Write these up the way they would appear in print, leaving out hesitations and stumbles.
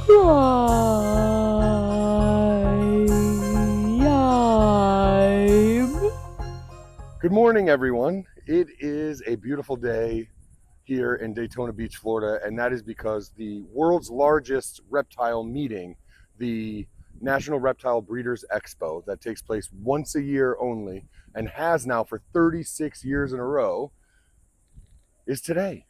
Good morning, everyone. It is a beautiful day here in Daytona Beach, Florida, and that is because the world's largest reptile meeting, the National Reptile Breeders Expo, that takes place once a year only and has now for 36 years in a row, is today.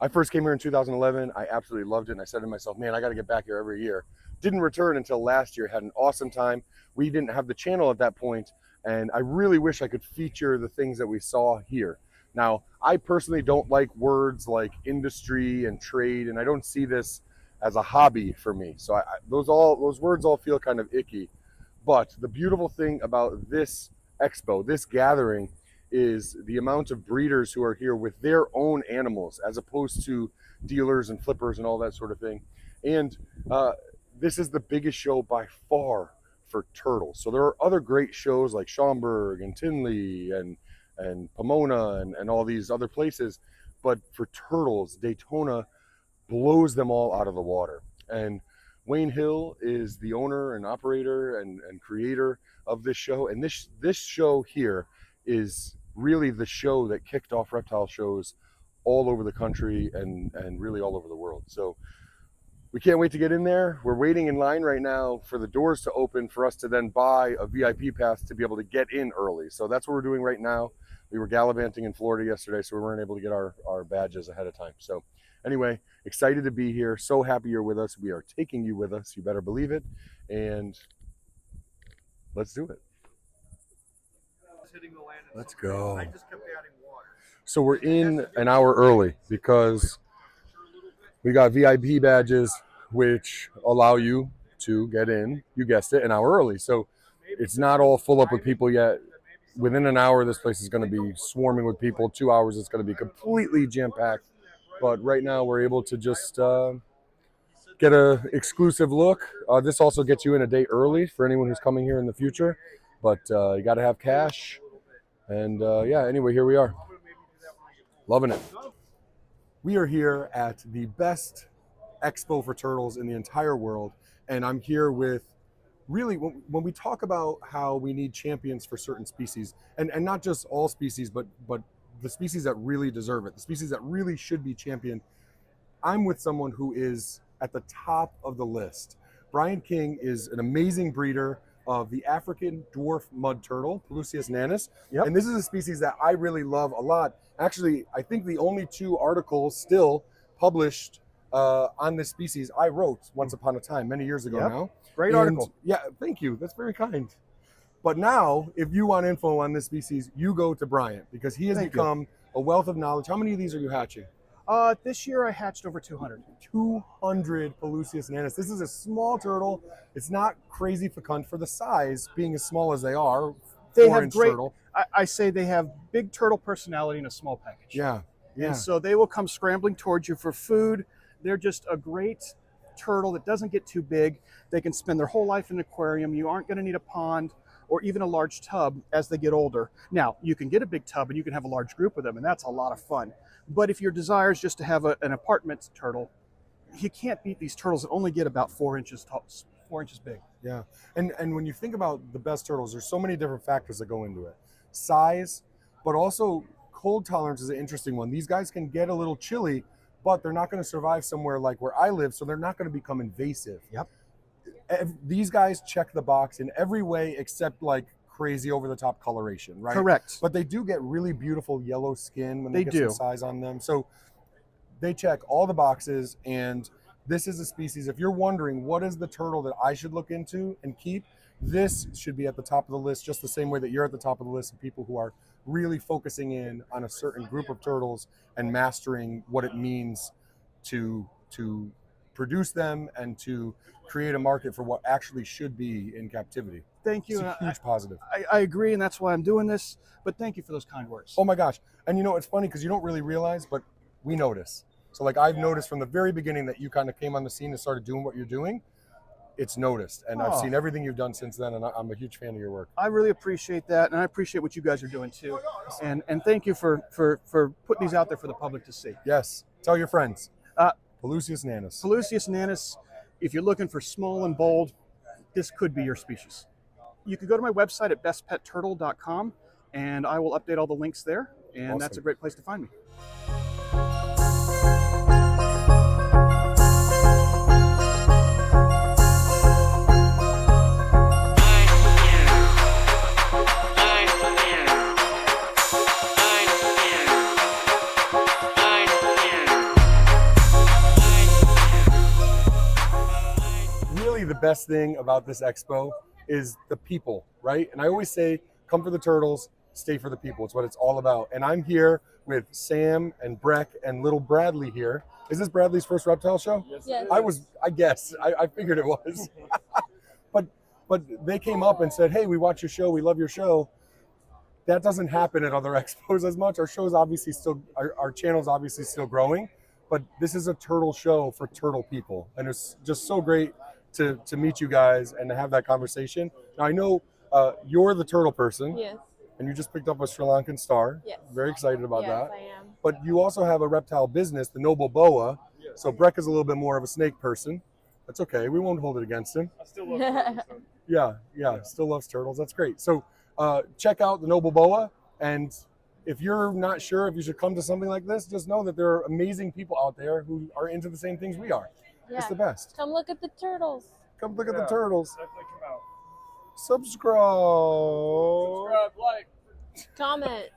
I first came here in 2011. I absolutely loved it, and I said to myself, man, I got to get back here every year. Didn't return until last year. Had an awesome time. We didn't have the channel at that point, and I really wish I could feature the things that we saw here. Now, I personally don't like words like industry and trade, and I don't see this as a hobby for me. So those words all feel kind of icky. But the beautiful thing about this expo, this gathering, is the amount of breeders who are here with their own animals as opposed to dealers and flippers and all that sort of thing. And this is the biggest show by far for turtles. So there are other great shows like Schaumburg and Tinley and Pomona and all these other places. But for turtles, Daytona blows them all out of the water. And Wayne Hill is the owner and operator and creator of this show. And this show here is really the show that kicked off reptile shows all over the country and really all over the world. So we can't wait to get in there. We're waiting in line right now for the doors to open for us to then buy a VIP pass to be able to get in early. So that's what we're doing right now. We were gallivanting in Florida yesterday, so we weren't able to get our badges ahead of time. So anyway, excited to be here. So happy you're with us. We are taking you with us. You better believe it. And let's do it. Let's go. So we're in an hour early because we got VIP badges, which allow you to get in, you guessed it, an hour early. So it's not all full up with people yet. Within an hour, this place is going to be swarming with people. 2 hours, it's going to be completely jam-packed. But right now, we're able to just get an exclusive look. This also gets you in a day early for anyone who's coming here in the future. But you got to have cash. And yeah, anyway, here we are. Loving it. We are here at the best expo for turtles in the entire world. And I'm here with, really, when we talk about how we need champions for certain species, and not just all species, but the species that really deserve it, the species that really should be championed, I'm with someone who is at the top of the list. Brian King is an amazing breeder of the African dwarf mud turtle, Pelusius nanus. Yep. And this is a species that I really love a lot. Actually, I think the only 2 articles still published on this species I wrote once upon a time, many years ago now. Great article. Yeah, thank you. That's very kind. But now, if you want info on this species, you go to Bryant because he has become a wealth of knowledge. How many of these are you hatching? This year I hatched over 200. 200 Pelusius nanus. This is a small turtle. It's not crazy fecund for the size, being as small as they are. They have great, turtle. I say they have big turtle personality in a small package. Yeah. And so they will come scrambling towards you for food. They're just a great turtle that doesn't get too big. They can spend their whole life in an aquarium. You aren't going to need a pond or even a large tub as they get older. Now, you can get a big tub and you can have a large group with them, and that's a lot of fun. But if your desire is just to have an apartment turtle, you can't beat these turtles that only get about 4 inches tall, 4 inches big. Yeah, and when you think about the best turtles, there's so many different factors that go into it. Size, but also cold tolerance is an interesting one. These guys can get a little chilly, but they're not going to survive somewhere like where I live, so they're not going to become invasive. Yep. These guys check the box in every way except like crazy over-the-top coloration, right? Correct. But they do get really beautiful yellow skin when they get some size on them. So they check all the boxes, and this is a species, if you're wondering what is the turtle that I should look into and keep, this should be at the top of the list, just the same way that you're at the top of the list of people who are really focusing in on a certain group of turtles and mastering what it means to produce them and to create a market for what actually should be in captivity. Thank you. It's a huge positive. I agree, and that's why I'm doing this, but thank you for those kind words. Oh my gosh. And you know, it's funny because you don't really realize, but we notice. So like I've noticed from the very beginning that you kind of came on the scene and started doing what you're doing. It's noticed, and I've seen everything you've done since then, and I'm a huge fan of your work. I really appreciate that, and I appreciate what you guys are doing too. And thank you for putting these out there for the public to see. Yes. Tell your friends. Pelusius nanus. Pelusius nanus If you're looking for small and bold, this could be your species. You can go to my website at bestpetturtle.com, and I will update all the links there, and that's a Awesome. great place to find me. Really, the best thing about this expo is the people, right? And I always say, come for the turtles, stay for the people. It's what it's all about. And I'm here with Sam and Breck and little Bradley here. Is this Bradley's first reptile show? Yes. I guess. I figured it was. but they came up and said, hey, we watch your show, we love your show. That doesn't happen at other expos as much. Our show's obviously still, our channel's obviously still growing, but this is a turtle show for turtle people. And it's just so great to meet you guys and to have that conversation. Now I know you're the turtle person. Yes. And you just picked up a Sri Lankan star. Yes. Very excited about Yes, that. I am. But you also have a reptile business, the Noble Boa. So Breck is a little bit more of a snake person. That's okay. We won't hold it against him. I still love turtles, so. Yeah. Still loves turtles. That's great. So check out the Noble Boa. And if you're not sure if you should come to something like this, just know that there are amazing people out there who are into the same things we are. Yeah. It's the best. Come look at the turtles. Come look at the turtles. Definitely come out. Subscribe. Subscribe, like. Comment.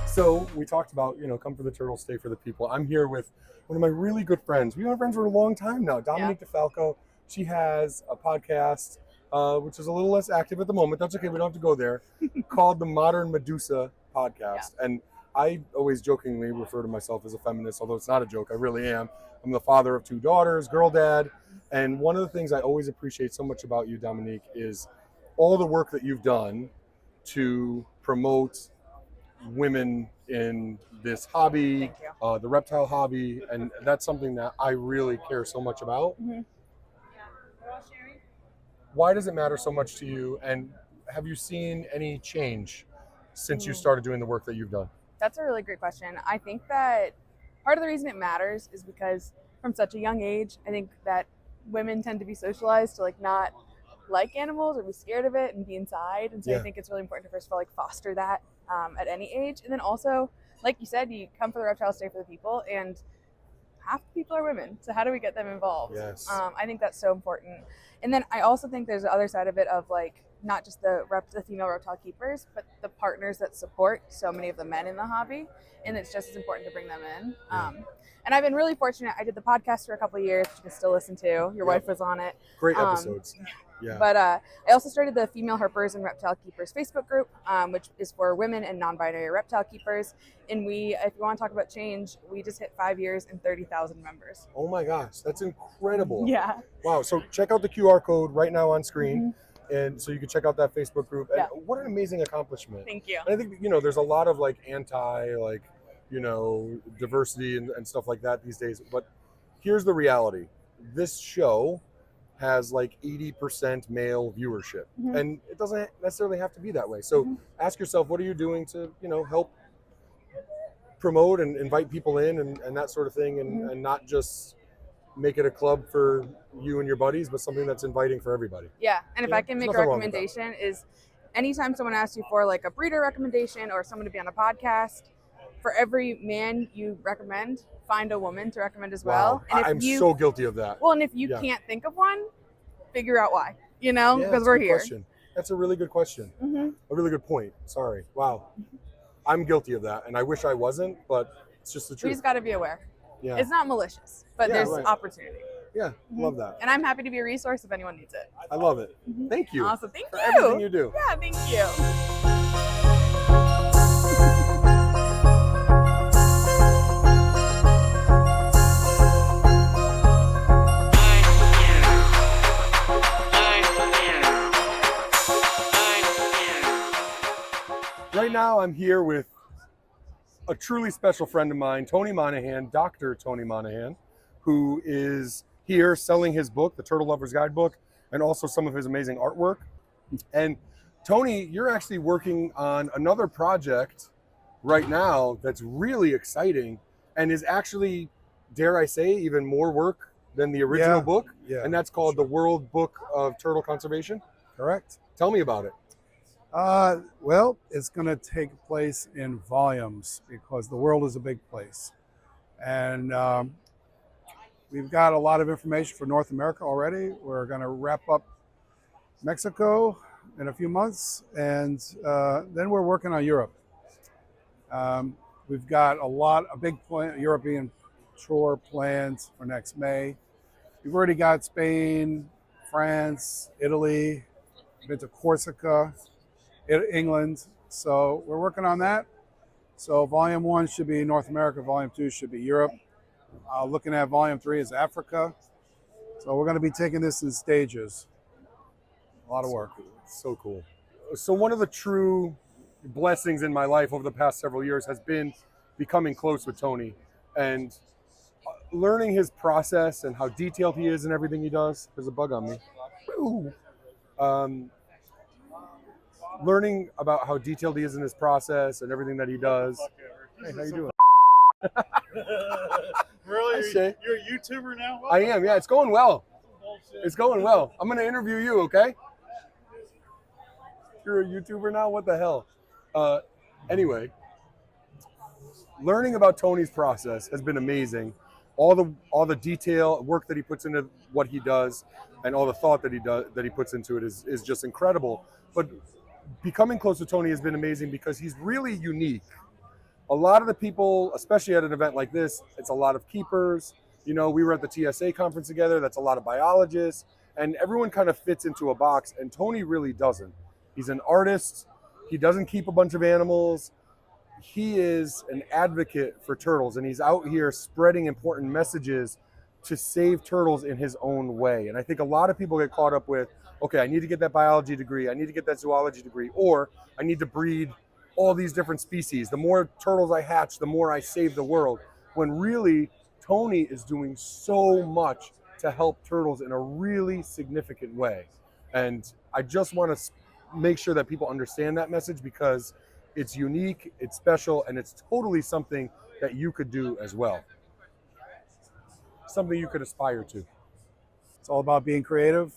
So we talked about, come for the turtles, stay for the people. I'm here with one of my really good friends. We've been friends for a long time now, Dominique DeFalco. She has a podcast, which is a little less active at the moment. That's okay, we don't have to go there, called the Modern Medusa Podcast. And I always jokingly refer to myself as a feminist, although it's not a joke, I really am. I'm the father of 2 daughters, girl dad. And one of the things I always appreciate so much about you, Dominique, is all the work that you've done to promote women in this hobby, the reptile hobby, and that's something that I really care so much about. Mhm. Why does it matter so much to you, and have you seen any change since you started doing the work that you've done? That's a really great question. I think that part of the reason it matters is because from such a young age, I think that women tend to be socialized to not like animals or be scared of it and be inside. And so I think it's really important to first of all foster that at any age. And then also, like you said, you come for the reptile, stay for the people, and half the people are women. So how do we get them involved? Yes. I think that's so important. And then I also think there's the other side of it of not just the female reptile keepers, but the partners that support so many of the men in the hobby. And it's just as important to bring them in. And I've been really fortunate. I did the podcast for a couple of years, which you can still listen to. Your wife was on it. Great episodes. But I also started the Female Herpers and Reptile Keepers Facebook group, which is for women and non-binary reptile keepers. And if you want to talk about change, we just hit 5 years and 30,000 members. Oh my gosh, that's incredible. Yeah. Wow, so check out the QR code right now on screen. And so you can check out that Facebook group. And what an amazing accomplishment. Thank you. And I think, there's a lot of anti, diversity and stuff like that these days. But here's the reality. This show has 80% male viewership. And it doesn't necessarily have to be that way. So ask yourself, what are you doing to, help promote and invite people in and that sort of thing, and not just make it a club for you and your buddies, but something that's inviting for everybody. Yeah, and if I can make a recommendation is anytime someone asks you for a breeder recommendation or someone to be on a podcast, for every man you recommend, find a woman to recommend as well. Wow. And I'm so guilty of that. Well, and if you can't think of one, figure out why, because we're here. Question. That's a really good question. A really good point. Sorry. Wow. I'm guilty of that, and I wish I wasn't, but it's just the truth. We just got to be aware. Yeah. It's not malicious, but there's opportunity. Yeah, love that. And I'm happy to be a resource if anyone needs it. I love it. Thank you. Awesome. Thank for you. everything you do. Yeah, thank you. Right now, I'm here with a truly special friend of mine, Tony Monahan, Dr. Tony Monahan, who is here selling his book, the Turtle Lover's Guidebook, and also some of his amazing artwork. And Tony, you're actually working on another project right now that's really exciting and is actually, dare I say, even more work than the original book. Yeah. And that's called the World Book of Turtle Conservation. Correct. Tell me about it. Well, it's going to take place in volumes because the world is a big place. And we've got a lot of information for North America already. We're going to wrap up Mexico in a few months, and then we're working on Europe. We've got a big European tour planned for next May. We've already got Spain, France, Italy, been to Corsica, England. So we're working on that. So volume 1 should be North America, volume 2 should be Europe. Looking at volume 3 is Africa. So we're going to be taking this in stages. A lot of work. So cool. So one of the true blessings in my life over the past several years has been becoming close with Tony and learning his process and how detailed he is in everything he does. There's a bug on me. Learning about how detailed he is in his process and everything that he does. Hey, how you doing? Really? Hi, Shay. You're a YouTuber now? I am, yeah. It's going well. It's going well. I'm going to interview you, okay? You're a YouTuber now? What the hell? Anyway, learning about Tony's process has been amazing. All the detail work that he puts into what he does, and all the thought that he puts into it is just incredible. But becoming close to Tony has been amazing because he's really unique. A lot of the people, especially at an event like this, it's a lot of keepers. You know, we were at the TSA conference together. That's a lot of biologists, and everyone kind of fits into a box. And Tony really doesn't. He's an artist. He doesn't keep a bunch of animals. He is an advocate for turtles, and he's out here spreading important messages to save turtles in his own way. And I think a lot of people get caught up with, okay, I need to get that biology degree, I need to get that zoology degree, or I need to breed all these different species. The more turtles I hatch, the more I save the world. When really, Tony is doing so much to help turtles in a really significant way. And I just want to make sure that people understand that message because it's unique, it's special, and it's totally something that you could do as well. Something you could aspire to. It's all about being creative.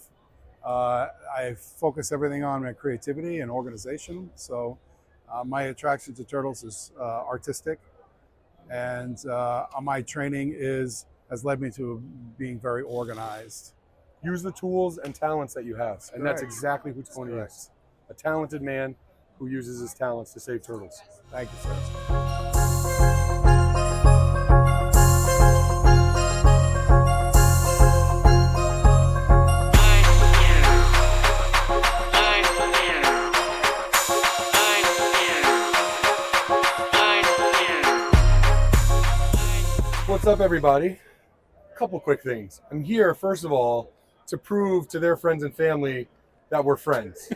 I focus everything on my creativity and organization. So my attraction to turtles is artistic, and my training has led me to being very organized. Use the tools and talents that you have, and that's Correct. exactly who Tony is. A talented man who uses his talents to save turtles. Thank you, sir. What's up, everybody? A couple quick things. I'm here, first of all, to prove to their friends and family that we're friends.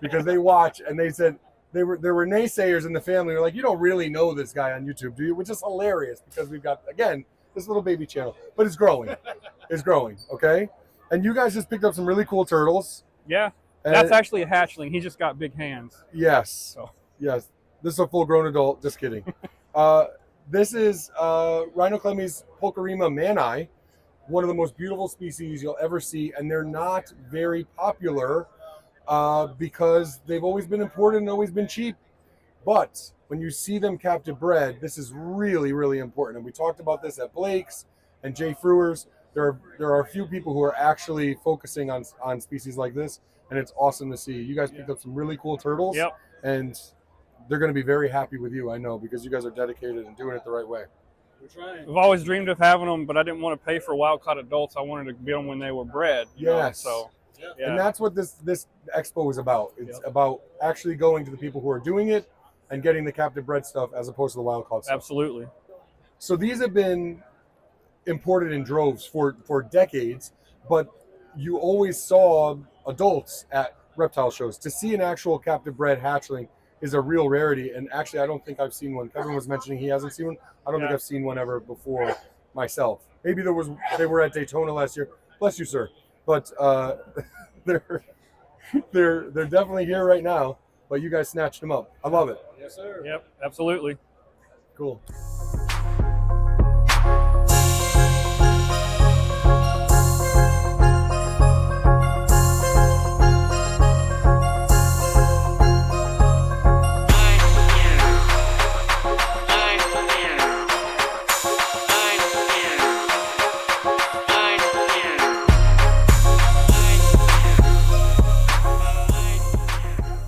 Because they watch and they said, there were naysayers in the family who were like, you don't really know this guy on YouTube, do you? Which is hilarious because we've got, again, this little baby channel. But it's growing. It's growing, okay? And you guys just picked up some really cool turtles. Yeah, And that's actually a hatchling. He just got big hands. Yes. So. Yes. This is a full-grown adult. Just kidding. This is Rhinoclemys pulcherima mani, one of the most beautiful species you'll ever see, and they're not very popular because they've always been imported and always been cheap. But when you see them captive bred, this is really, really important. And we talked about this at Blake's and Jay Frewer's. There are a few people who are actually focusing on species like this, and it's awesome to see. You guys picked up some really cool turtles. Yep. And they're going to be very happy with you, I know, because you guys are dedicated and doing it the right way. We're trying. I've always dreamed of having them, but I didn't want to pay for wild-caught adults. I wanted to get them when they were bred. You know? Yes. So, yeah. And that's what this expo is about. It's about actually going to the people who are doing it and getting the captive bred stuff as opposed to the wild caught stuff. Absolutely. So these have been imported in droves for decades, but you always saw adults at reptile shows. To see an actual captive bred hatchling is a real rarity, and actually I don't think I've seen one. Kevin was mentioning he hasn't seen one. I don't think I've seen one ever before myself. Maybe they were at Daytona last year. Bless you, sir. But they're they're definitely here right now. But you guys snatched them up. I love it. Yes, sir. Yep, absolutely. Cool.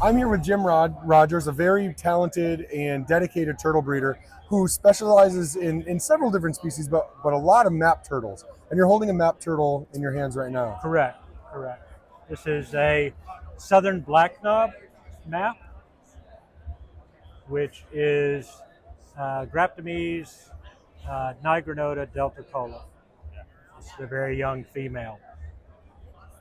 I'm here with Jim Rogers, a very talented and dedicated turtle breeder who specializes in several different species, but a lot of map turtles. And you're holding a map turtle in your hands right now. Correct, correct. This is a southern black knob map, which is Graptomys nigrinota deltacola. It's a very young female.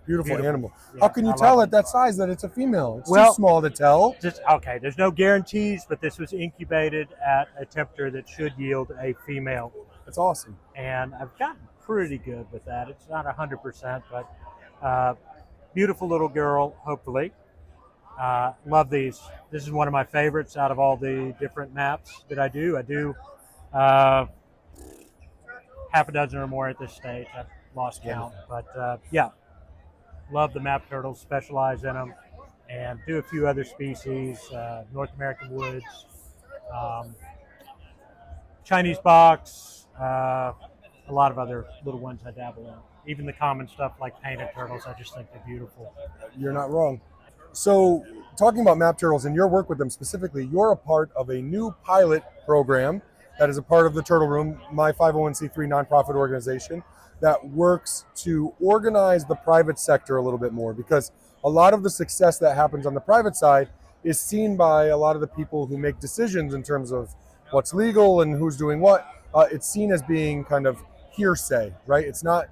Beautiful animal. Yeah, How can you I tell love at that size that it's a female? It's Well- too small to tell. Just okay. There's no guarantees, but this was incubated at a temperature that should yield a female, It's awesome. and I've gotten pretty good with that. It's not 100%, but beautiful little girl. Hopefully, love these. This is one of my favorites out of all the different maps that I do. I do half a dozen or more at this stage. I've lost count, but yeah. Love the map turtles, specialize in them, and do a few other species, North American woods, Chinese box, a lot of other little ones I dabble in. Even the common stuff like painted turtles, I just think they're beautiful. You're not wrong. So, talking about map turtles and your work with them specifically, you're a part of a new pilot program that is a part of the Turtle Room, my 501c3 nonprofit organization that works to organize the private sector a little bit more, because a lot of the success that happens on the private side is seen by a lot of the people who make decisions in terms of what's legal and who's doing what. It's seen as being kind of hearsay, right? It's not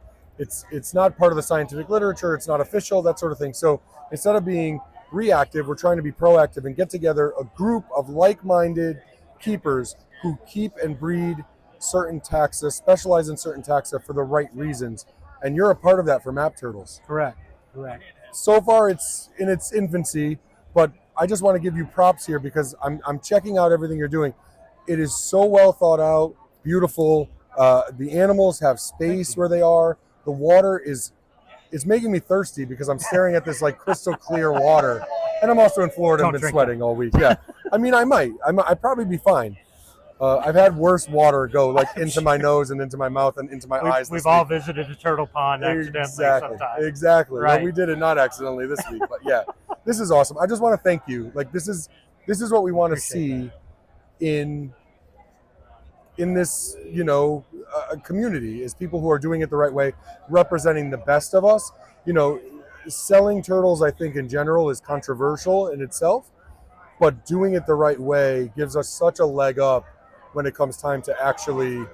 part of the scientific literature. It's not official, that sort of thing. So instead of being reactive, we're trying to be proactive and get together a group of like-minded keepers who keep and breed certain taxa, specialize in certain taxa for the right reasons. And you're a part of that for map turtles. Correct, correct. So far it's in its infancy, but I just want to give you props here because I'm checking out everything you're doing. It is so well thought out, beautiful. The animals have space where they are. The water it's making me thirsty because I'm staring at this like crystal clear water. And I'm also in Florida and been sweating all week. Yeah. I mean, I'd probably be fine. I've had worse water go like into my nose and into my mouth and into my eyes. We've all visited a turtle pond accidentally sometimes. Exactly. Right. Well, we did it not accidentally this week, but yeah, this is awesome. I just want to thank you. Like this is what we want to see in this, community, is people who are doing it the right way, representing the best of us. Selling turtles, I think in general is controversial in itself, but doing it the right way gives us such a leg up when it comes time to actually,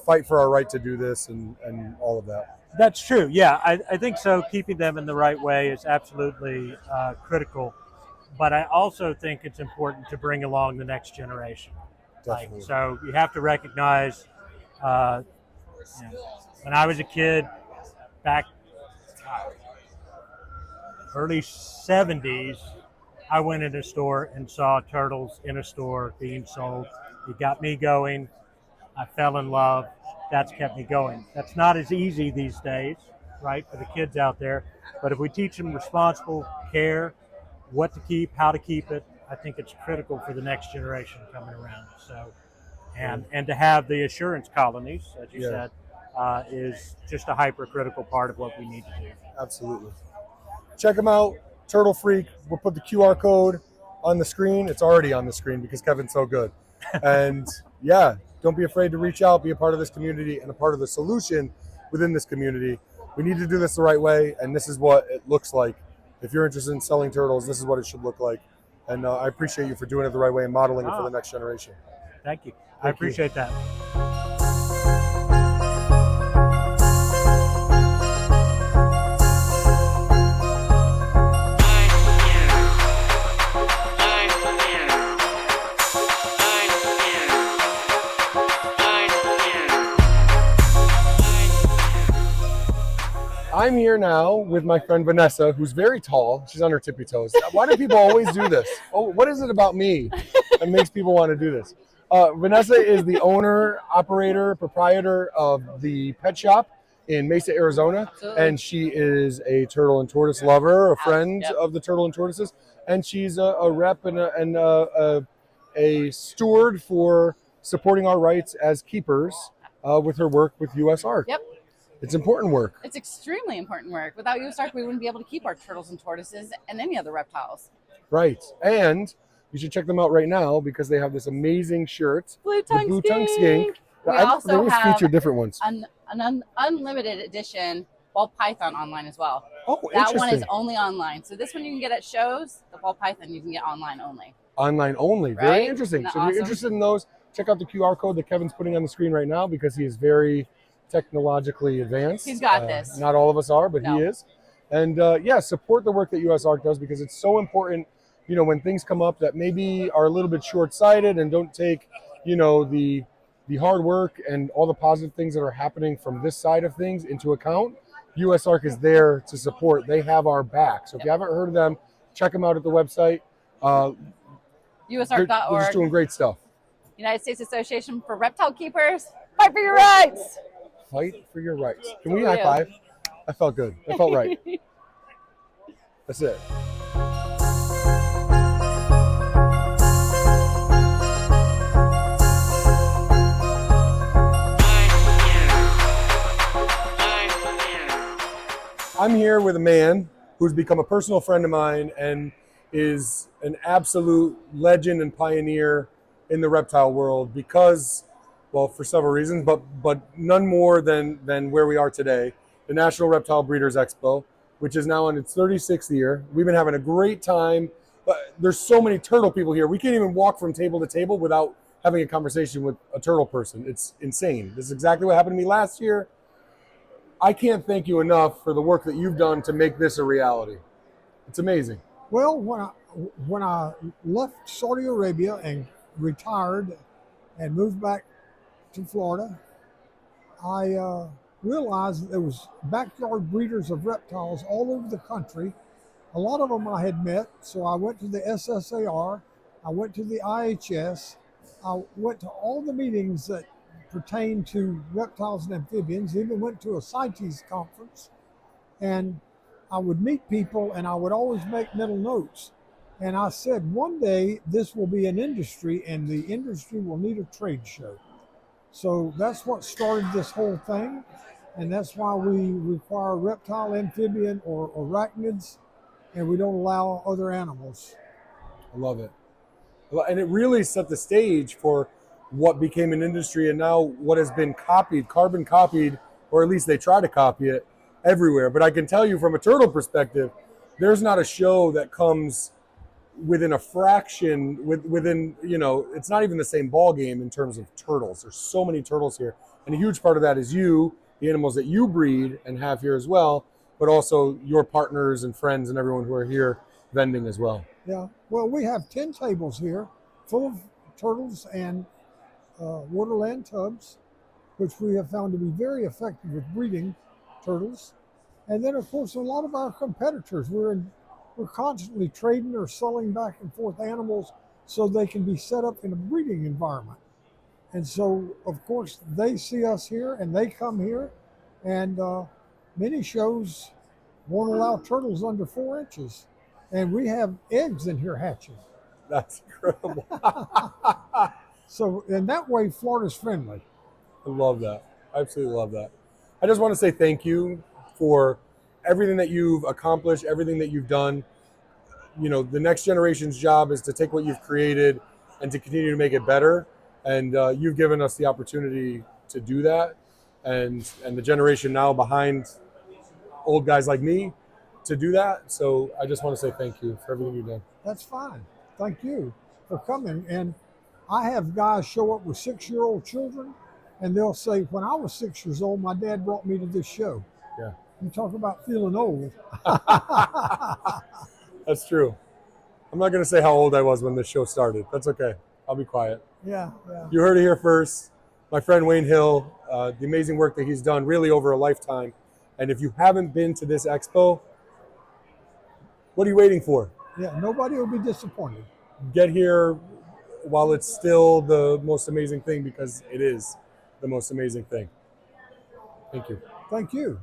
fight for our right to do this and all of that. That's true. Yeah, I think so. Keeping them in the right way is absolutely critical. But I also think it's important to bring along the next generation. Definitely. So you have to recognize, when I was a kid, back early 70s, I went in a store and saw turtles in a store being sold. It got me going. I fell in love. That's kept me going. That's not as easy these days, right, for the kids out there. But if we teach them responsible care, what to keep, how to keep it, I think it's critical for the next generation coming around. So, and to have the assurance colonies, as you said, is just a hypercritical part of what we need to do. Absolutely. Check them out. Turtle Freak. We'll put the QR code on the screen. It's already on the screen because Kevin's so good. And yeah, don't be afraid to reach out, be a part of this community and a part of the solution within this community. We need to do this the right way, and this is what it looks like. If you're interested in selling turtles, this is what it should look like. And I appreciate you for doing it the right way and modeling it for the next generation. Thank you. I appreciate that. I'm here now with my friend Vanessa, who's very tall. She's on her tippy toes. Why do people always do this? Oh, what is it about me that makes people want to do this? Vanessa is the owner, operator, proprietor of the pet shop in Mesa, Arizona. Absolutely. And she is a turtle and tortoise lover, a friend Yep. of the turtle and tortoises. And she's a rep and a steward for supporting our rights as keepers with her work with US Ark. Yep. It's important work. It's extremely important work. Without USARK, we wouldn't be able to keep our turtles and tortoises and any other reptiles. Right. And you should check them out right now because they have this amazing shirt. Blue the Blue Tongue Skink. We They also always have feature different ones. an unlimited edition ball python online as well. Oh, That interesting. one is only online. So this one you can get at shows. The ball python you can get online only. Online only. Very Right? interesting. Isn't So that if you're awesome? interested in those, check out the QR code that Kevin's putting on the screen right now because he is very technologically advanced. He's got this. Not all of us are, but No. he is. And yeah, support the work that US Ark does because it's so important, you know, when things come up that maybe are a little bit short-sighted and don't take, you know, the hard work and all the positive things that are happening from this side of things into account. US Ark is there to support. They have our back. So if you haven't heard of them, check them out at the website. They're just USARK.org. doing great stuff. United States Association for Reptile Keepers. Fight for your rights. Fight for your rights. Can we For high real. five? That felt good. That felt right. That's it. I'm here with a man who's become a personal friend of mine and is an absolute legend and pioneer in the reptile world because, well, for several reasons, but none more than where we are today, the National Reptile Breeders Expo, which is now in its 36th year. We've been having a great time. But there's so many turtle people here. We can't even walk from table to table without having a conversation with a turtle person. It's insane. This is exactly what happened to me last year. I can't thank you enough for the work that you've done to make this a reality. It's amazing. Well, when I left Saudi Arabia and retired and moved back to Florida, I realized that there was backyard breeders of reptiles all over the country. A lot of them I had met, so I went to the SSAR, I went to the IHS, I went to all the meetings that pertain to reptiles and amphibians, even went to a CITES conference, and I would meet people and I would always make mental notes. And I said, one day this will be an industry and the industry will need a trade show. So that's what started this whole thing. And that's why we require reptile, amphibian, or arachnids, and we don't allow other animals. I love it. And it really set the stage for what became an industry and now what has been copied, carbon copied, or at least they try to copy it everywhere. But I can tell you from a turtle perspective, there's not a show that comes within a fraction, within, you know, it's not even the same ball game in terms of turtles. There's so many turtles here. And a huge part of that is you, the animals that you breed and have here as well, but also your partners and friends and everyone who are here vending as well. Yeah, well, we have 10 tables here full of turtles and waterland tubs, which we have found to be very effective with breeding turtles. And then, of course, a lot of our competitors, we're constantly trading or selling back and forth animals so they can be set up in a breeding environment. And so, of course, they see us here and they come here, and many shows won't allow turtles under 4 inches. And we have eggs in here hatching. That's incredible. So in that way, Florida's friendly. I love that. I absolutely love that. I just want to say thank you for everything that you've accomplished, everything that you've done. You know, the next generation's job is to take what you've created and to continue to make it better. And you've given us the opportunity to do that. And the generation now behind old guys like me to do that. So I just want to say thank you for everything you've done. That's fine. Thank you for coming. And I have guys show up with 6-year-old children, and they'll say, when I was 6 years old, my dad brought me to this show. Yeah. You talk about feeling old. That's true. I'm not going to say how old I was when this show started. That's okay. I'll be quiet. Yeah, yeah. You heard it here first. My friend Wayne Hill, the amazing work that he's done really over a lifetime And if you haven't been to this expo, what are you waiting for? Yeah, nobody will be disappointed. Get here while it's still the most amazing thing, because it is the most amazing thing. Thank you. Thank you.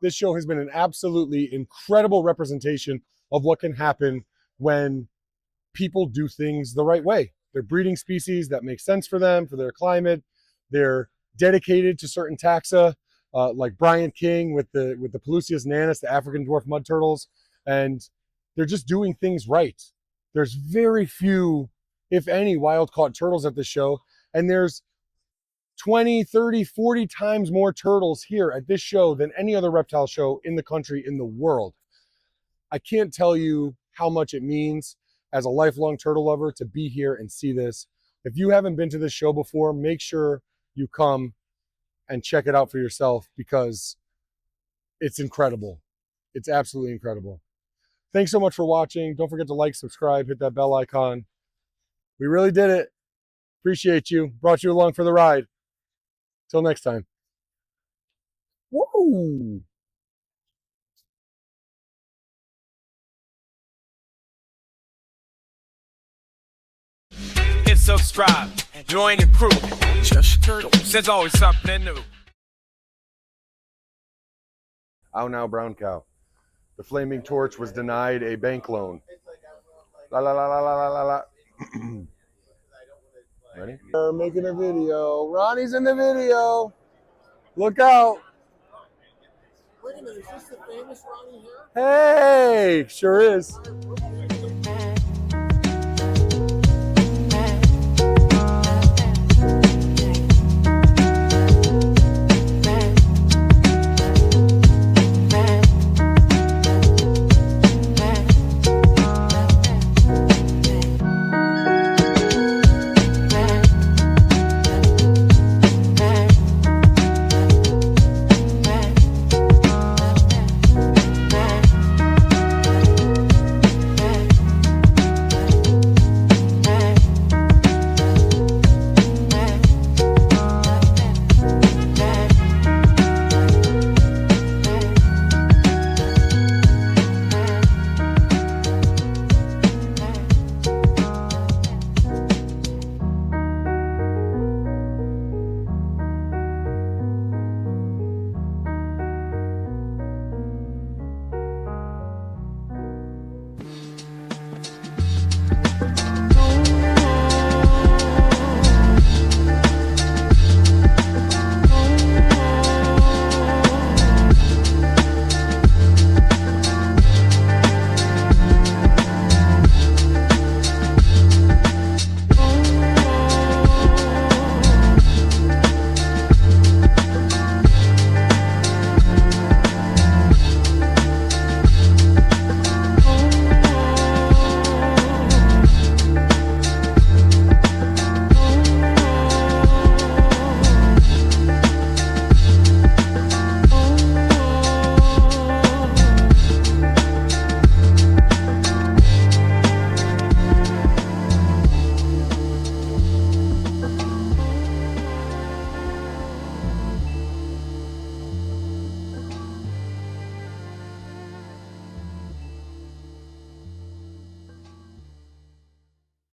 This show has been an absolutely incredible representation of what can happen when people do things the right way. They're breeding species that make sense for them, for their climate. They're dedicated to certain taxa, like Brian King with the Pelusius nanus, the African dwarf mud turtles, and they're just doing things right. There's very few, if any, wild caught turtles at this show, and there's 20, 30, 40 times more turtles here at this show than any other reptile show in the country, in the world. I can't tell you how much it means as a lifelong turtle lover to be here and see this. If you haven't been to this show before, make sure you come and check it out for yourself, because it's incredible. It's absolutely incredible. Thanks so much for watching. Don't forget to like, subscribe, hit that bell icon. We really did it. Appreciate you. Brought you along for the ride. Till next time. Woo! Hit subscribe, join the crew. Just turtles. There's always something new. Ow now, brown cow. The flaming torch was denied a bank loan. La la la la la la la la. Ready? We're making a video. Ronnie's in the video. Look out. Wait a minute, is this the famous Ronnie here? Hey, sure is.